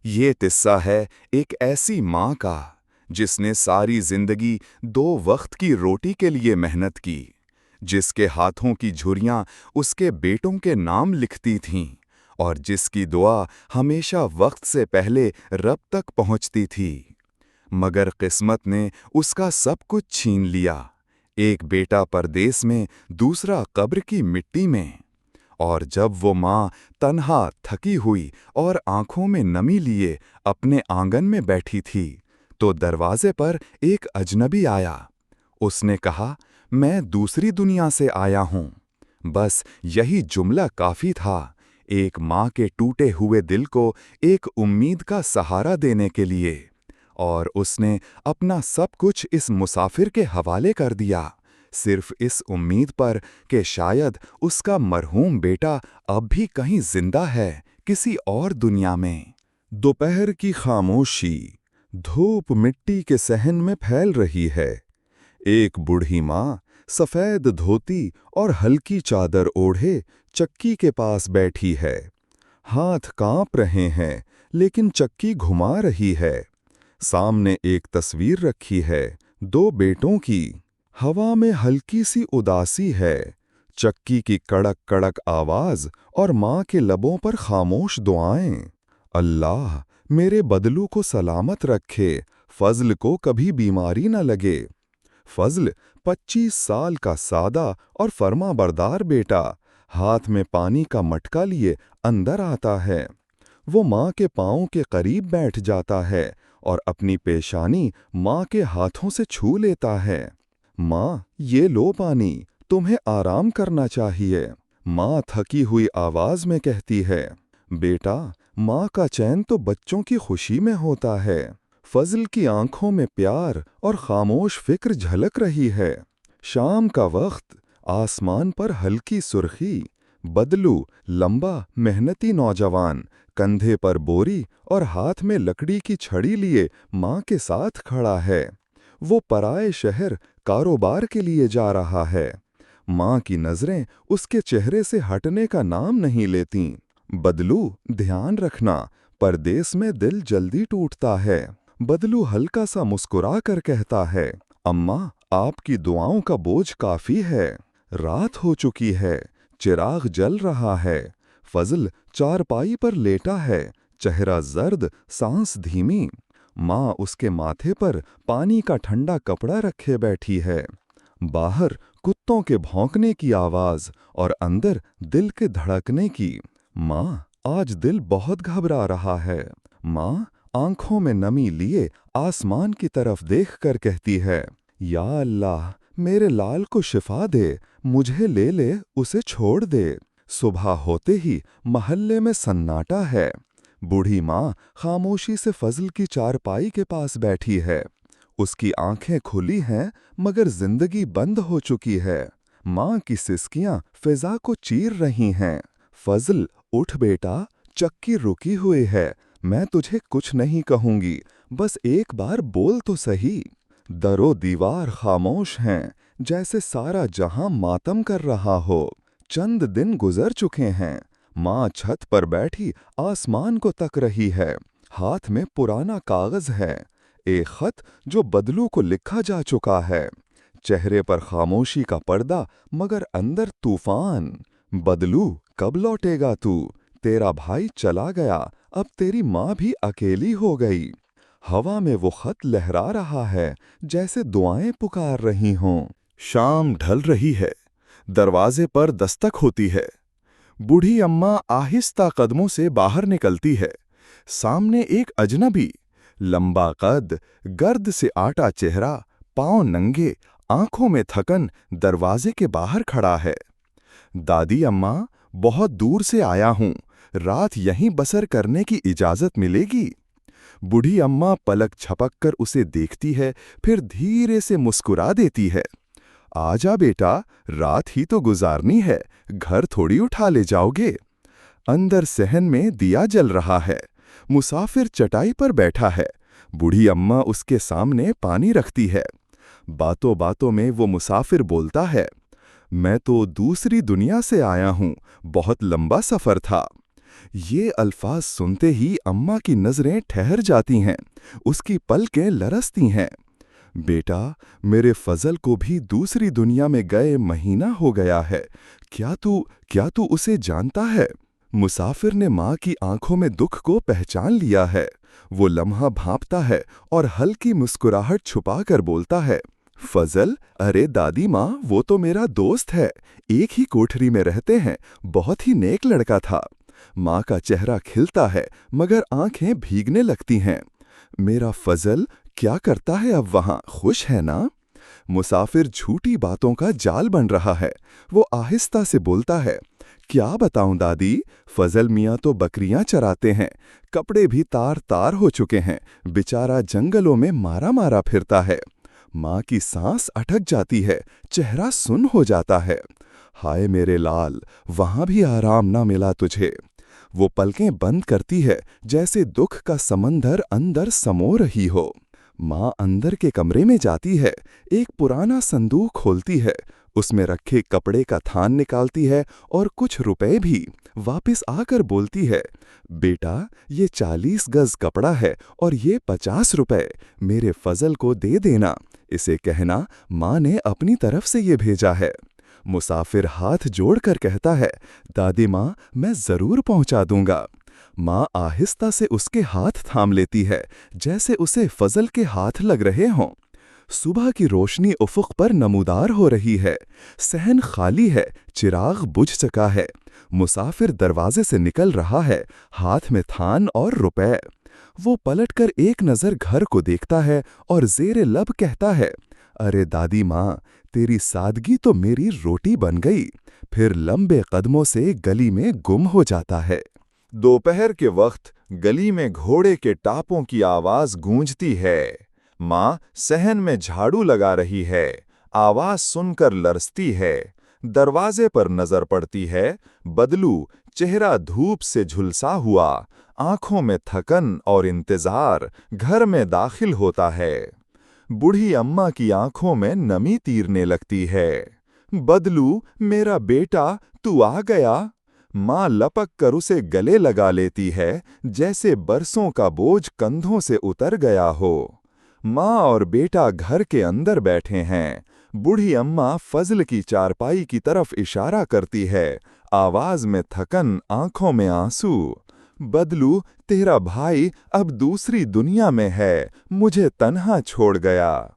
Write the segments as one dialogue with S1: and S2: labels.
S1: ये किस्सा है एक ऐसी माँ का जिसने सारी जिंदगी 2 वक्त की रोटी के लिए मेहनत की, जिसके हाथों की झुर्रियाँ उसके बेटों के नाम लिखती थीं और जिसकी दुआ हमेशा वक्त से पहले रब तक पहुँचती थी। मगर किस्मत ने उसका सब कुछ छीन लिया। एक बेटा परदेस में, दूसरा कब्र की मिट्टी में। और जब वो माँ तन्हा, थकी हुई और आंखों में नमी लिए अपने आंगन में बैठी थी, तो दरवाजे पर एक अजनबी आया। उसने कहा, मैं दूसरी दुनिया से आया हूँ। बस यही जुमला काफी था, एक माँ के टूटे हुए दिल को एक उम्मीद का सहारा देने के लिए। और उसने अपना सब कुछ इस मुसाफिर के हवाले कर दिया, सिर्फ इस उम्मीद पर कि शायद उसका मरहूम बेटा अब भी कहीं जिंदा है, किसी और दुनिया में। दोपहर की खामोशी, धूप मिट्टी के सहन में फैल रही है। एक बूढ़ी माँ सफेद धोती और हल्की चादर ओढ़े चक्की के पास बैठी है। हाथ कांप रहे हैं, लेकिन चक्की घुमा रही है। सामने एक तस्वीर रखी है, 2 बेटों की। हवा में हल्की सी उदासी है, चक्की की कड़क कड़क आवाज और माँ के लबों पर खामोश दुआएं। अल्लाह मेरे बदलू को सलामत रखे, फजल को कभी बीमारी न लगे। फजल 25 साल का सादा और फर्माबरदार बेटा हाथ में पानी का मटका लिए अंदर आता है। वो माँ के पाँव के करीब बैठ जाता है और अपनी पेशानी माँ के हाथों से छू लेता है। माँ, ये लो पानी, तुम्हें आराम करना चाहिए। माँ थकी हुई आवाज में कहती है, बेटा, माँ का चैन तो बच्चों की खुशी में होता है। फजल की आंखों में प्यार और खामोश फिक्र झलक रही है। शाम का वक्त, आसमान पर हल्की सुर्खी। बदलू, लंबा मेहनती नौजवान, कंधे पर बोरी और हाथ में लकड़ी की छड़ी लिए माँ के साथ खड़ा है। वो पराए शहर कारोबार के लिए जा रहा है। माँ की नजरें उसके चेहरे से हटने का नाम नहीं लेतीं। बदलू, ध्यान रखना, परदेस में दिल जल्दी टूटता है। बदलू हल्का सा मुस्कुरा कर कहता है, अम्मा, आपकी दुआओं का बोझ काफी है। रात हो चुकी है, चिराग जल रहा है। फजल चारपाई पर लेटा है, चेहरा जर्द, सांस धीमी। माँ उसके माथे पर पानी का ठंडा कपड़ा रखे बैठी है। बाहर कुत्तों के भौंकने की आवाज और अंदर दिल के धड़कने की। माँ, आज दिल बहुत घबरा रहा है। माँ आंखों में नमी लिए आसमान की तरफ देखकर कहती है, या अल्लाह, मेरे लाल को शिफा दे, मुझे ले ले, उसे छोड़ दे। सुबह होते ही महल्ले में सन्नाटा है। बूढ़ी माँ खामोशी से फजल की चारपाई के पास बैठी है। उसकी आंखें खुली हैं, मगर जिंदगी बंद हो चुकी है। माँ की सिसकियां फिजा को चीर रही हैं। फजल, उठ बेटा, चक्की रुकी हुई है, मैं तुझे कुछ नहीं कहूंगी, बस एक बार बोल तो सही। दरो दीवार खामोश हैं, जैसे सारा जहां मातम कर रहा हो। चंद दिन गुजर चुके हैं। माँ छत पर बैठी आसमान को तक रही है। हाथ में पुराना कागज है, एक खत जो बदलू को लिखा जा चुका है। चेहरे पर खामोशी का पर्दा, मगर अंदर तूफान। बदलू, कब लौटेगा तू? तेरा भाई चला गया, अब तेरी माँ भी अकेली हो गई। हवा में वो खत लहरा रहा है, जैसे दुआएं पुकार रही हों। शाम ढल रही है, दरवाजे पर दस्तक होती है। बूढ़ी अम्मा आहिस्ता कदमों से बाहर निकलती है। सामने एक अजनबी, लंबा कद, गर्द से आटा चेहरा, पांव नंगे, आंखों में थकन, दरवाजे के बाहर खड़ा है। दादी अम्मा, बहुत दूर से आया हूं, रात यहीं बसर करने की इजाजत मिलेगी? बूढ़ी अम्मा पलक झपककर उसे देखती है, फिर धीरे से मुस्कुरा देती है। आजा बेटा, रात ही तो गुजारनी है, घर थोड़ी उठा ले जाओगे। अंदर सहन में दिया जल रहा है। मुसाफिर चटाई पर बैठा है। बूढ़ी अम्मा उसके सामने पानी रखती है। बातों बातों में वो मुसाफिर बोलता है, मैं तो दूसरी दुनिया से आया हूं, बहुत लंबा सफर था। ये अल्फाज सुनते ही अम्मा की नज़रें ठहर जाती हैं, उसकी पलकें लरसती हैं। बेटा, मेरे फजल को भी दूसरी दुनिया में गए महीना हो गया है। क्या तू उसे जानता है? मुसाफिर ने माँ की आंखों में दुख को पहचान लिया है। वो लम्हा भांपता है और हल्की मुस्कुराहट छुपाकर बोलता है, फजल, अरे दादी माँ, वो तो मेरा दोस्त है। एक ही कोठरी में रहते हैं, बहुत ही नेक लड़का था। माँ का चेहरा खिलता है मगर आंखें भीगने लगती हैं। मेरा फजल क्या करता है अब वहां, खुश है ना? मुसाफिर झूठी बातों का जाल बन रहा है। वो आहिस्ता से बोलता है, क्या बताऊं दादी, फजल मियाँ तो बकरियां चराते हैं, कपड़े भी तार तार हो चुके हैं, बेचारा जंगलों में मारा मारा फिरता है। माँ की सांस अटक जाती है, चेहरा सुन्न हो जाता है। हाय मेरे लाल, वहां भी आराम ना मिला तुझे। वो पलकें बंद करती है, जैसे दुख का समंदर अंदर समो रही हो। माँ अंदर के कमरे में जाती है, एक पुराना संदूक खोलती है, उसमें रखे कपड़े का थान निकालती है और कुछ रुपए भी। वापस आकर बोलती है, बेटा, ये 40 गज कपड़ा है और ये 50 रुपए, मेरे फजल को दे देना। इसे कहना माँ ने अपनी तरफ से ये भेजा है। मुसाफिर हाथ जोड़कर कहता है, दादी माँ, मैं जरूर पहुंचा दूंगा। माँ आहिस्ता से उसके हाथ थाम लेती है, जैसे उसे फजल के हाथ लग रहे हों। सुबह की रोशनी उफुक पर नमूदार हो रही है। सहन खाली है, चिराग बुझ चुका है। मुसाफिर दरवाजे से निकल रहा है, हाथ में थान और रुपए। वो पलटकर एक नज़र घर को देखता है और ज़ेरे लब कहता है, अरे दादी माँ, तेरी सादगी तो मेरी रोटी बन गई। फिर लंबे कदमों से गली में गुम हो जाता है। दोपहर के वक्त गली में घोड़े के टापों की आवाज गूंजती है। माँ सहन में झाड़ू लगा रही है, आवाज सुनकर लरसती है। दरवाजे पर नजर पड़ती है, बदलू, चेहरा धूप से झुलसा हुआ, आंखों में थकन और इंतजार, घर में दाखिल होता है। बूढ़ी अम्मा की आंखों में नमी तीरने लगती है। बदलू, मेरा बेटा, तू आ गया। माँ लपक कर उसे गले लगा लेती है, जैसे बरसों का बोझ कंधों से उतर गया हो। माँ और बेटा घर के अंदर बैठे हैं। बूढ़ी अम्मा फजल की चारपाई की तरफ इशारा करती है, आवाज में थकन, आंखों में आंसू। बदलू, तेरा भाई अब दूसरी दुनिया में है, मुझे तन्हा छोड़ गया।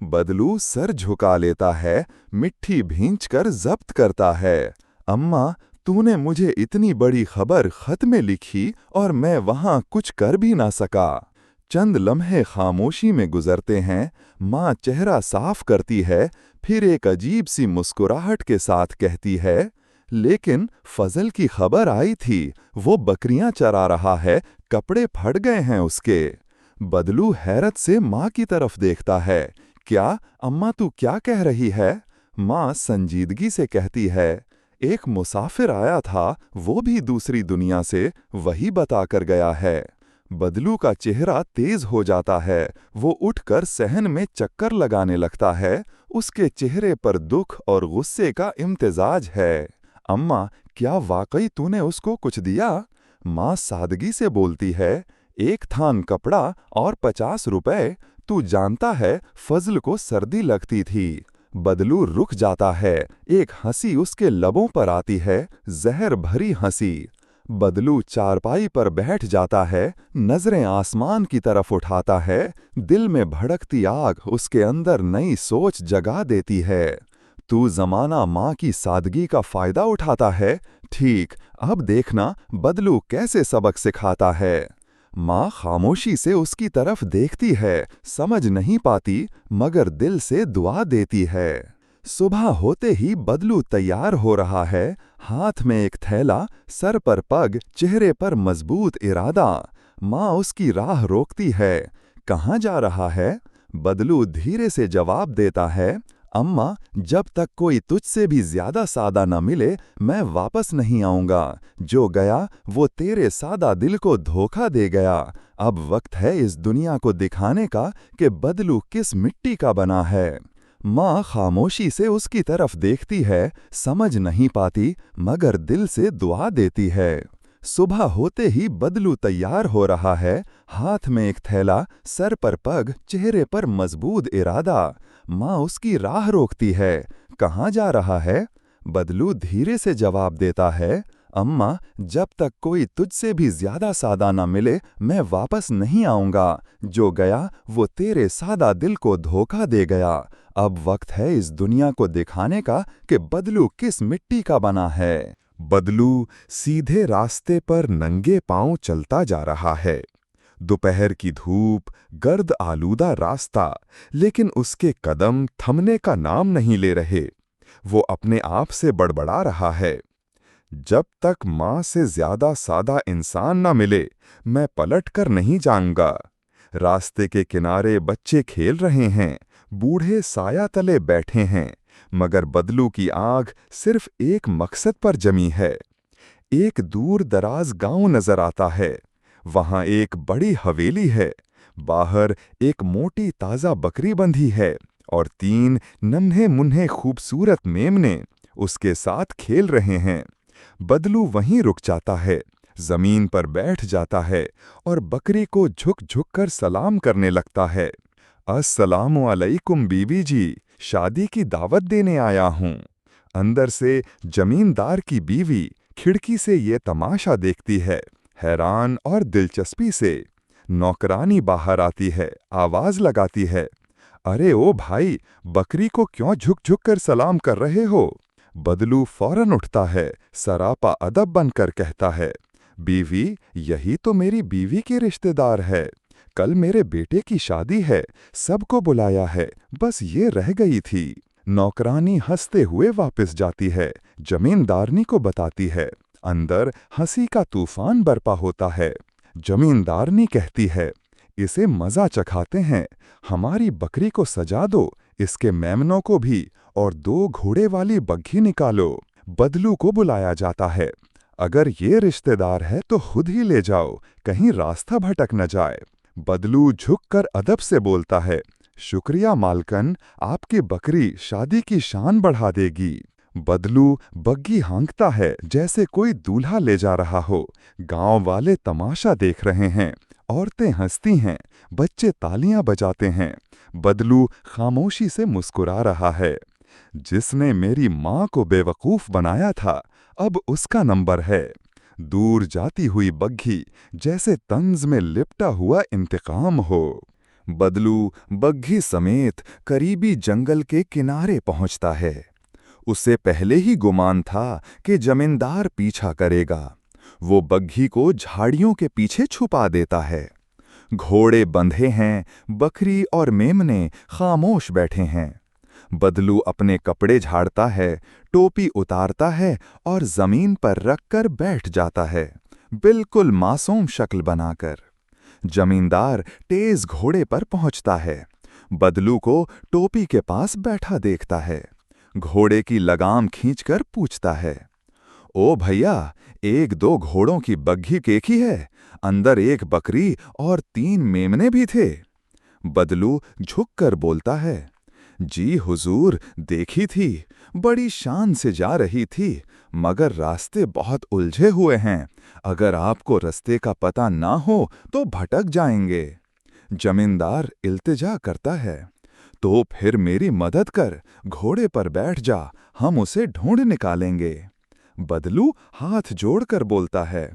S1: बदलू सर झुका लेता है, मिट्टी भींचकर जब्त करता है। अम्मा, तूने मुझे इतनी बड़ी खबर खत में लिखी और मैं वहां कुछ कर भी ना सका। चंद लम्हे खामोशी में गुजरते हैं। माँ चेहरा साफ करती है, फिर एक अजीब सी मुस्कुराहट के साथ कहती है, लेकिन फजल की खबर आई थी, वो बकरियां चरा रहा है, कपड़े फट गए हैं उसके। बदलू हैरत से माँ की तरफ देखता है। क्या अम्मा, तू क्या कह रही है? माँ संजीदगी से कहती है, एक मुसाफिर आया था, वो भी दूसरी दुनिया से, वही बता कर गया है। बदलू का चेहरा तेज हो जाता है, वो उठकर सहन में चक्कर लगाने लगता है। उसके चेहरे पर दुख और गुस्से का इम्तिजाज है। अम्मा, क्या वाकई तूने उसको कुछ दिया? माँ सादगी से बोलती है, एक थान कपड़ा और 50 रुपए। तू जानता है, फजल को सर्दी लगती थी। बदलू रुक जाता है, एक हंसी उसके लबों पर आती है, जहर भरी हंसी। बदलू चारपाई पर बैठ जाता है, नजरें आसमान की तरफ उठाता है। दिल में भड़कती आग उसके अंदर नई सोच जगा देती है। तू जमाना माँ की सादगी का फायदा उठाता है? ठीक, अब देखना बदलू कैसे सबक सिखाता है। माँ खामोशी से उसकी तरफ देखती है, समझ नहीं पाती, मगर दिल से दुआ देती है। सुबह होते ही बदलू तैयार हो रहा है, हाथ में एक थैला, सर पर पग, चेहरे पर मजबूत इरादा। माँ उसकी राह रोकती है। कहाँ जा रहा है? बदलू धीरे से जवाब देता है, अम्मा, जब तक कोई तुझसे भी ज्यादा सादा न मिले, मैं वापस नहीं आऊंगा। जो गया वो तेरे सादा दिल को धोखा दे गया। अब वक्त है इस दुनिया को दिखाने का कि बदलू किस मिट्टी का बना है। माँ खामोशी से उसकी तरफ देखती है, समझ नहीं पाती, मगर दिल से दुआ देती है। सुबह होते ही बदलू तैयार हो रहा है, हाथ में एक थैला, सर पर पग, चेहरे पर मजबूत इरादा। माँ उसकी राह रोकती है। कहाँ जा रहा है? बदलू धीरे से जवाब देता है, अम्मा, जब तक कोई तुझसे भी ज्यादा सादा ना मिले, मैं वापस नहीं आऊंगा। जो गया वो तेरे सादा दिल को धोखा दे गया। अब वक्त है इस दुनिया को दिखाने का कि बदलू किस मिट्टी का बना है। बदलू सीधे रास्ते पर नंगे पांव चलता जा रहा है। दोपहर की धूप, गर्द आलूदा रास्ता, लेकिन उसके कदम थमने का नाम नहीं ले रहे। वो अपने आप से बड़बड़ा रहा है, जब तक माँ से ज्यादा सादा इंसान न मिले, मैं पलट कर नहीं जाऊंगा। रास्ते के किनारे बच्चे खेल रहे हैं, बूढ़े साया तले बैठे हैं, मगर बदलू की आंख सिर्फ एक मकसद पर जमी है। एक दूर दराज गांव नजर आता है। वहां एक बड़ी हवेली है। बाहर एक मोटी ताजा बकरी बंधी है और 3 नन्हे मुन्ने खूबसूरत मेमने उसके साथ खेल रहे हैं। बदलू वहीं रुक जाता है, जमीन पर बैठ जाता है और बकरी को झुक झुक कर सलाम करने लगता है। अस्सलामु अलैकुम बीबी जी, शादी की दावत देने आया हूँ। अंदर से जमींदार की बीवी खिड़की से ये तमाशा देखती है, हैरान और दिलचस्पी से। नौकरानी बाहर आती है, आवाज लगाती है, अरे ओ भाई, बकरी को क्यों झुक झुक कर सलाम कर रहे हो? बदलू फौरन उठता है, सरापा अदब बनकर कहता है, बीवी, यही तो मेरी बीवी के रिश्तेदार है। कल मेरे बेटे की शादी है, सबको बुलाया है, बस ये रह गई थी। नौकरानी हंसते हुए वापस जाती है, जमींदारनी को बताती है। अंदर हंसी का तूफान बरपा होता है। जमींदारनी कहती है, इसे मजा चखाते हैं, हमारी बकरी को सजा दो, इसके मेमनों को भी, और 2 घोड़े वाली बग्घी निकालो। बदलू को बुलाया जाता है, अगर ये रिश्तेदार है तो खुद ही ले जाओ, कहीं रास्ता भटक न जाए। बदलू झुककर अदब से बोलता है, शुक्रिया मालकन, आपकी बकरी शादी की शान बढ़ा देगी। बदलू बग्घी हाँकता है जैसे कोई दूल्हा ले जा रहा हो। गांव वाले तमाशा देख रहे हैं, औरतें हंसती हैं, बच्चे तालियां बजाते हैं। बदलू खामोशी से मुस्कुरा रहा है। जिसने मेरी माँ को बेवकूफ बनाया था, अब उसका नंबर है। दूर जाती हुई बग्घी जैसे तंज में लिपटा हुआ इंतकाम हो। बदलू बग्घी समेत करीबी जंगल के किनारे पहुंचता है। उसे पहले ही गुमान था कि जमींदार पीछा करेगा। वो बग्घी को झाड़ियों के पीछे छुपा देता है। घोड़े बंधे हैं, बकरी और मेमने खामोश बैठे हैं। बदलू अपने कपड़े झाड़ता है, टोपी उतारता है और जमीन पर रखकर बैठ जाता है, बिल्कुल मासूम शक्ल बनाकर। जमींदार तेज घोड़े पर पहुंचता है। बदलू को टोपी के पास बैठा देखता है। घोड़े की लगाम खींचकर पूछता है, ओ भैया, 1-2 घोड़ों की बग्घी केकी है, अंदर 1 बकरी और 3 मेमने भी थे। बदलू झुककर बोलता है, जी हुजूर, देखी थी, बड़ी शान से जा रही थी, मगर रास्ते बहुत उलझे हुए हैं, अगर आपको रास्ते का पता ना हो तो भटक जाएंगे। जमींदार इल्तिजा करता है, तो फिर मेरी मदद कर, घोड़े पर बैठ जा, हम उसे ढूंढ निकालेंगे। बदलू हाथ जोड़कर बोलता है,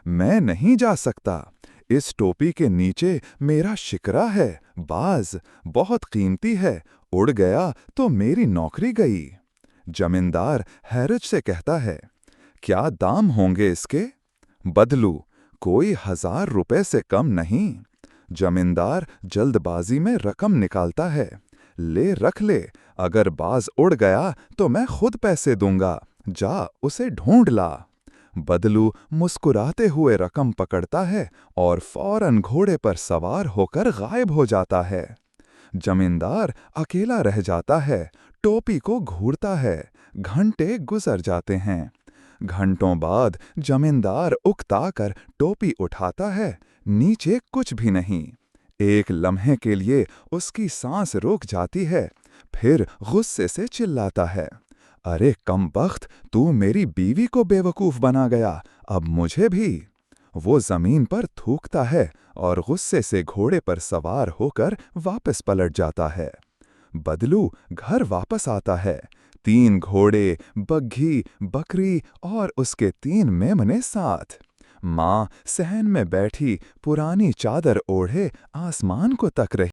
S1: मैं नहीं जा सकता, इस टोपी के नीचे मेरा शिकरा है, बाज बहुत कीमती है, उड़ गया तो मेरी नौकरी गई। जमींदार हैरत से कहता है, क्या दाम होंगे इसके? बदलू, कोई 1000 रुपए से कम नहीं। जमींदार जल्दबाजी में रकम निकालता है, ले रख ले, अगर बाज उड़ गया तो मैं खुद पैसे दूंगा, जा उसे ढूंढ ला। बदलू मुस्कुराते हुए रकम पकड़ता है और फौरन घोड़े पर सवार होकर गायब हो जाता है। जमींदार अकेला रह जाता है, टोपी को घूरता है। घंटे गुजर जाते हैं। घंटों बाद जमींदार उकताकर टोपी उठाता है, नीचे कुछ भी नहीं। एक लम्हे के लिए उसकी सांस रुक जाती है, फिर गुस्से से चिल्लाता है, अरे कमबख्त, तू मेरी बीवी को बेवकूफ बना गया, अब मुझे भी। वो जमीन पर थूकता है और गुस्से से घोड़े पर सवार होकर वापस पलट जाता है। बदलू घर वापस आता है। 3 घोड़े, बग्घी, बकरी और उसके 3 मेमने साथ। माँ सहन में बैठी पुरानी चादर ओढ़े आसमान को तक रही।